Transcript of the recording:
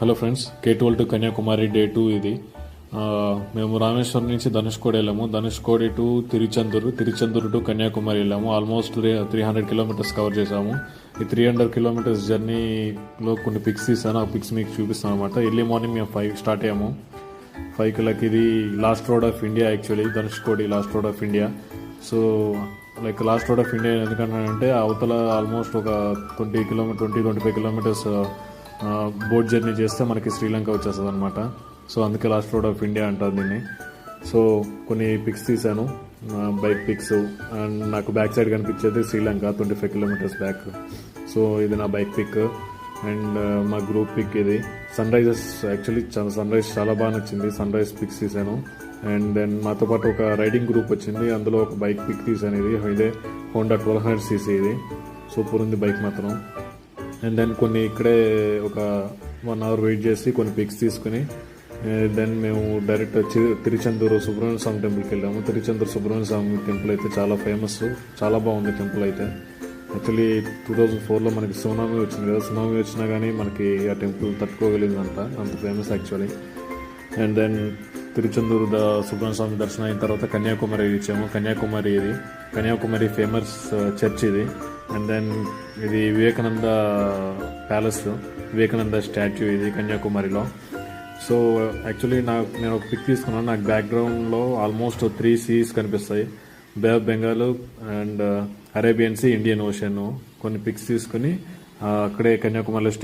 Hello friends, K12 to Kanyakumari day 2 ఇది. మేము రామేశ్వరం నుంచి ధనుష్కోడి వెళ్ళాము. ధనుష్కోడి టు తిరుచందూరు టు కన్యాకుమారి వెళ్ళాము. ఆల్మోస్ట్ 300 కిలోమీటర్స్ కవర్ చేసాము. ఈ 300 కిలోమీటర్స్ జర్నీలో కొన్ని పిక్స్ తీసాను. ఆ పిక్స్ మీకు చూపిస్తాను అనమాట. ఎర్లీ మార్నింగ్ మేము 5 స్టార్ట్ అయ్యాము. 5 ఇది last road of India. Actually Dhanushkodi last road of India. So like last road of India ఎందుకంటే అవతల ఆల్మోస్ట్ ఒక 25 కిలోమీటర్స్ బోట్ జర్నీ చేస్తే మనకి శ్రీలంక వచ్చేస్తుంది అనమాట. సో అందుకే లాస్ట్ రోడ్ ఆఫ్ ఇండియా అంటారు దీన్ని. సో కొన్ని పిక్స్ తీశాను, బైక్ పిక్స్. అండ్ నాకు బ్యాక్ సైడ్ కనిపించేది శ్రీలంక 25 కిలోమీటర్స్ బ్యాక్. సో ఇది నా బైక్ పిక్ అండ్ మా గ్రూప్ పిక్. ఇది sun rises, actually sun rise చాలా బాగా నచ్చింది. సన్ రైజ్ పిక్స్ తీశాను. అండ్ దెన్ మాతో పాటు ఒక రైడింగ్ గ్రూప్ వచ్చింది, అందులో ఒక బైక్ పిక్ తీశాను. ఇదే హోండా 1200cc. ఇది సూపర్ ఉంది బైక్ మాత్రం. అండ్ దెన్ కొన్ని ఇక్కడే ఒక 1 అవర్ వెయిట్ చేసి కొన్ని పిక్స్ తీసుకుని దెన్ మేము డైరెక్ట్ తిరుచందూరు సుబ్రహ్మణ్య స్వామి టెంపుల్కి వెళ్ళాము. తిరుచందూరు సుబ్రహ్మణ్య స్వామి టెంపుల్ అయితే చాలా ఫేమస్, చాలా బాగుంది టెంపుల్ అయితే. యాక్చువల్లీ 2004లో మనకి సునామీ వచ్చింది కదా, సునామీ వచ్చినా కానీ మనకి ఆ టెంపుల్ తట్టుకోగలిగిందంట, అంత famous actually. And then Tiruchendur Subrahmanya Swamy దర్శనం అయిన తర్వాత కన్యాకుమారి ఇచ్చాము. కన్యాకుమారి ఫేమస్ చర్చ్ ఇది. అండ్ దెన్ ఇది వివేకానంద ప్యాలెస్, వివేకానంద స్టాచ్యూ ఇది కన్యాకుమారిలో. సో యాక్చువల్లీ నేను ఒక పిక్ తీసుకున్నాను. నాకు బ్యాక్గ్రౌండ్లో ఆల్మోస్ట్ 3 సీస్ కనిపిస్తాయి, bay of Bengal and Arabian sea, Indian ocean. కొన్ని పిక్స్ తీసుకుని అక్కడే కన్యాకుమారిలో